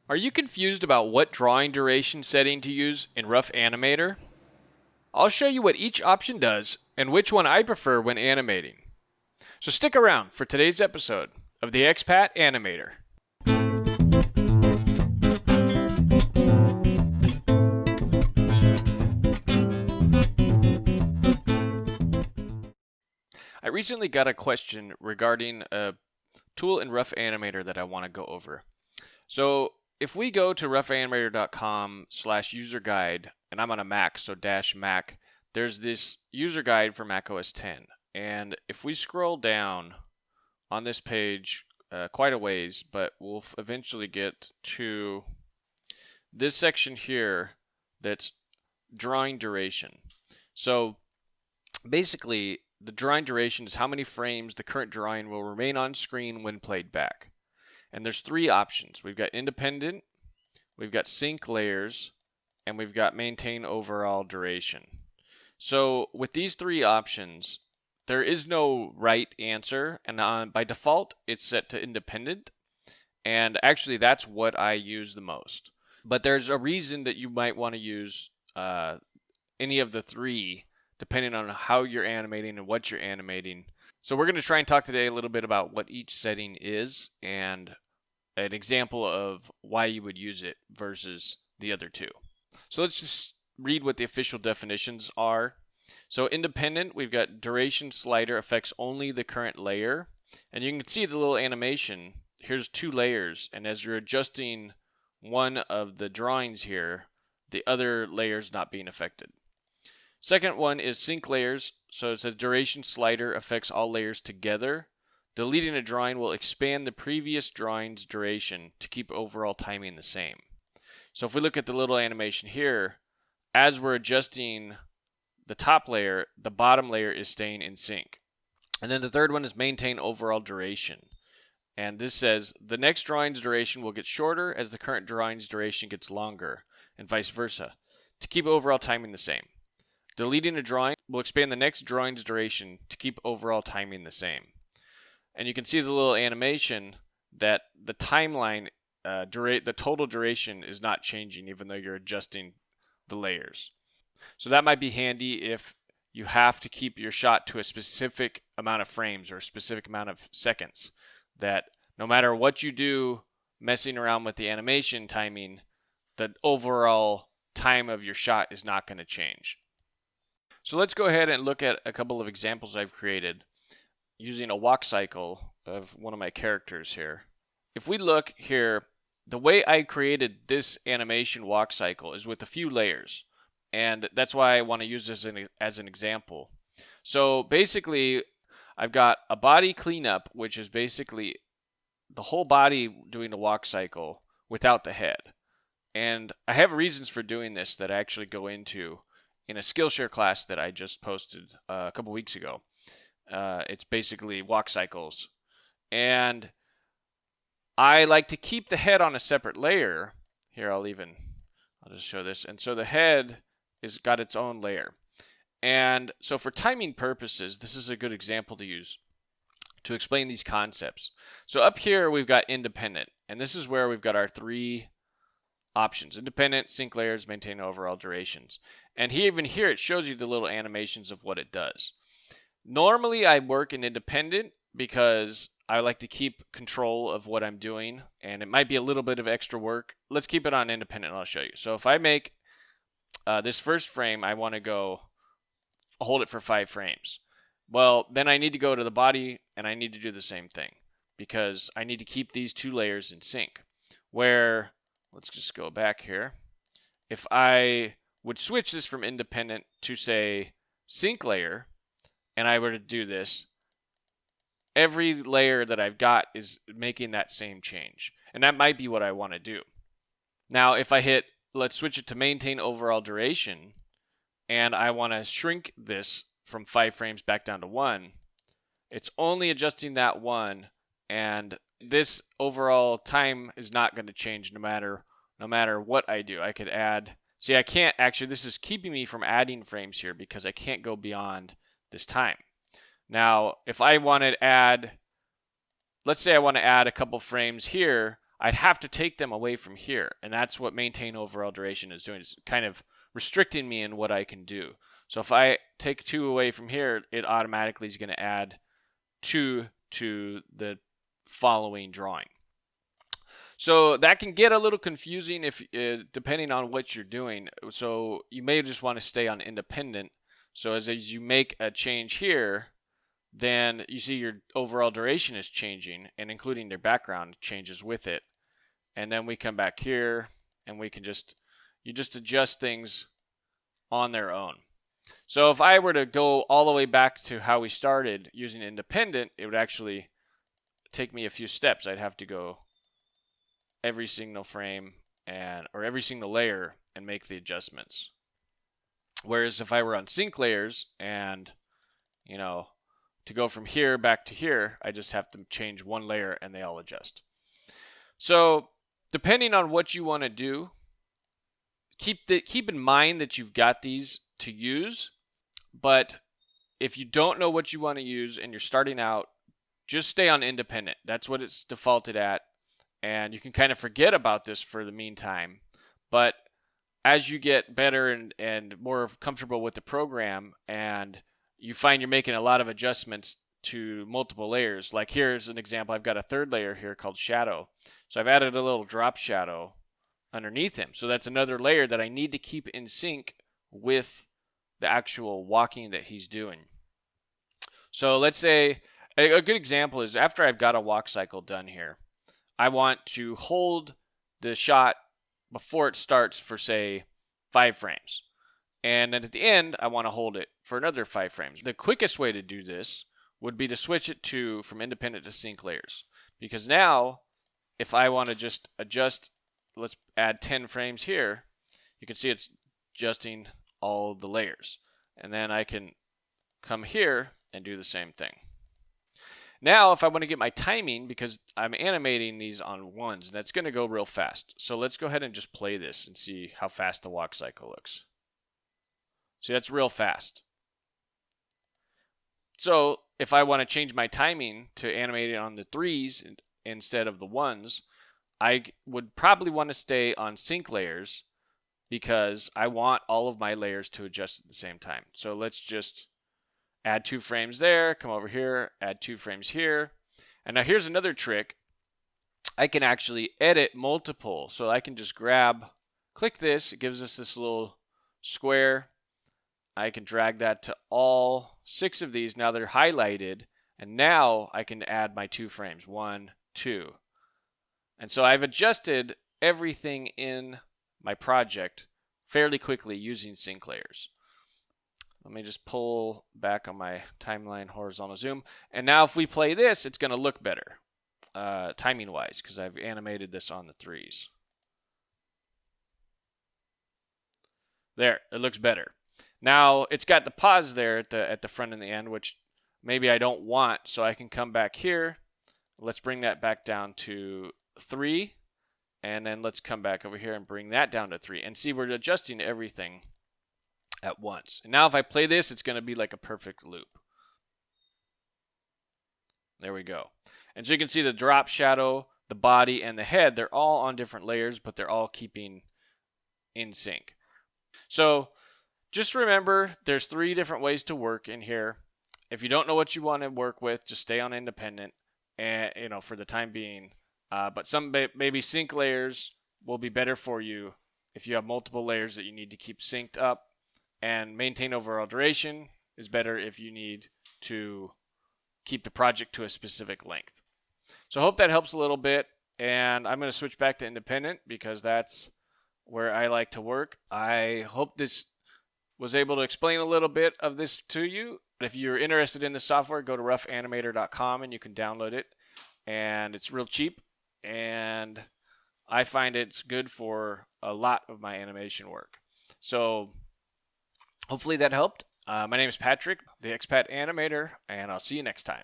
Are you confused about what drawing duration setting to use in Rough Animator? I'll show you what each option does and which one I prefer when animating. So stick around for today's episode of the Expat Animator. I recently got a question regarding a tool in Rough Animator that I want to go over. So if we go to roughanimator.com/user guide, and I'm on a Mac, so -Mac, there's this user guide for Mac OS X. And if we scroll down on this page quite a ways, but we'll eventually get to this section here that's drawing duration. So basically, the drawing duration is how many frames the current drawing will remain on screen when played back. And there's three options. We've got independent, we've got sync layers, and we've got maintain overall duration. So with these three options, there is no right answer, and by default, it's set to independent. And actually, that's what I use the most. But there's a reason that you might want to use any of the three, depending on how you're animating and what you're animating. So we're going to try and talk today a little bit about what each setting is and an example of why you would use it versus the other two. So let's just read what the official definitions are. So independent, we've got duration slider affects only the current layer. And you can see the little animation. Here's two layers, and as you're adjusting one of the drawings here, the other layer is not being affected. Second one is sync layers. So it says duration slider affects all layers together. Deleting a drawing will expand the previous drawing's duration to keep overall timing the same. So if we look at the little animation here, as we're adjusting the top layer, the bottom layer is staying in sync. And then the third one is maintain overall duration. And this says the next drawing's duration will get shorter as the current drawing's duration gets longer, and vice versa, to keep overall timing the same. Deleting a drawing will expand the next drawing's duration to keep overall timing the same. And you can see the little animation that the timeline, the total duration is not changing even though you're adjusting the layers. So that might be handy if you have to keep your shot to a specific amount of frames or a specific amount of seconds, that no matter what you do messing around with the animation timing, the overall time of your shot is not going to change. So let's go ahead and look at a couple of examples I've created using a walk cycle of one of my characters here. If we look here, the way I created this animation walk cycle is with a few layers. And that's why I want to use this as an example. So basically, I've got a body cleanup, which is basically the whole body doing a walk cycle without the head. And I have reasons for doing this that I actually go into in a Skillshare class that I just posted a couple weeks ago. It's basically walk cycles. And I like to keep the head on a separate layer. Here, I'll just show this. And so the head is got its own layer. And so for timing purposes, this is a good example to use to explain these concepts. So up here, we've got independent. And this is where we've got our three options: independent, sync layers, maintain overall durations. And even here, it shows you the little animations of what it does. Normally, I work in independent because I like to keep control of what I'm doing, and it might be a little bit of extra work. Let's keep it on independent, and I'll show you. So if I make this first frame, I want to hold it for 5 frames. Well, then I need to go to the body, and I need to do the same thing because I need to keep these two layers in sync. Where, let's just go back here. If I would switch this from independent to, say, sync layer, and I were to do this, every layer that I've got is making that same change. And that might be what I want to do. Now, if I hit, let's switch it to maintain overall duration, and I want to shrink this from 5 frames back down to 1, it's only adjusting that 1, and this overall time is not going to change no matter what I do. I could add, see, I can't actually, this is keeping me from adding frames here because I can't go beyond this time. Now, if I want to add, let's say I want to add a couple frames here, I'd have to take them away from here. And that's what maintain overall duration is doing. It's kind of restricting me in what I can do. So if I take 2 away from here, it automatically is going to add 2 to the following drawing. So that can get a little confusing if depending on what you're doing. So you may just want to stay on independent. So as you make a change here, then you see your overall duration is changing, and including their background changes with it. And then we come back here, and we can you just adjust things on their own. So if I were to go all the way back to how we started using independent, it would actually take me a few steps. I'd have to go every single frame or every single layer and make the adjustments. Whereas if I were on sync layers and, to go from here back to here, I just have to change one layer and they all adjust. So depending on what you want to do, keep in mind that you've got these to use, but if you don't know what you want to use and you're starting out, just stay on independent. That's what it's defaulted at, and you can kind of forget about this for the meantime. But as you get better and more comfortable with the program, and you find you're making a lot of adjustments to multiple layers, like here's an example. I've got a third layer here called shadow. So I've added a little drop shadow underneath him. So that's another layer that I need to keep in sync with the actual walking that he's doing. So let's say a good example is after I've got a walk cycle done here, I want to hold the shot before it starts for, say, 5 frames. And then at the end, I want to hold it for another 5 frames. The quickest way to do this would be to switch it from independent to sync layers. Because now, if I want to just adjust, let's add 10 frames here, you can see it's adjusting all the layers. And then I can come here and do the same thing. Now, if I want to get my timing, because I'm animating these on ones, and that's going to go real fast. So let's go ahead and just play this and see how fast the walk cycle looks. See, that's real fast. So if I want to change my timing to animate it on the 3s instead of the 1s, I would probably want to stay on sync layers because I want all of my layers to adjust at the same time. So let's just add 2 frames there, come over here, add 2 frames here. And now here's another trick. I can actually edit multiple. So I can just click this, it gives us this little square. I can drag that to all 6 of these. Now they're highlighted. And now I can add my 2 frames, 1, 2. And so I've adjusted everything in my project fairly quickly using sync layers. Let me just pull back on my timeline horizontal zoom. And now if we play this, it's going to look better timing wise because I've animated this on the 3s. There, it looks better. Now it's got the pause there at the front and the end, which maybe I don't want. So I can come back here. Let's bring that back down to 3. And then let's come back over here and bring that down to 3. And see, we're adjusting everything at once. And now if I play this, it's going to be like a perfect loop. There we go. And so you can see the drop shadow, the body, and the head, they're all on different layers, but they're all keeping in sync. So just remember, there's 3 different ways to work in here. If you don't know what you want to work with, just stay on independent, and for the time being. But some maybe sync layers will be better for you if you have multiple layers that you need to keep synced up, and maintain overall duration is better if you need to keep the project to a specific length. So I hope that helps a little bit, and I'm going to switch back to independent because that's where I like to work. I hope this was able to explain a little bit of this to you. If you're interested in the software, go to roughanimator.com and you can download it, and it's real cheap. And I find it's good for a lot of my animation work. So hopefully that helped. My name is Patrick, the Expat Animator, and I'll see you next time.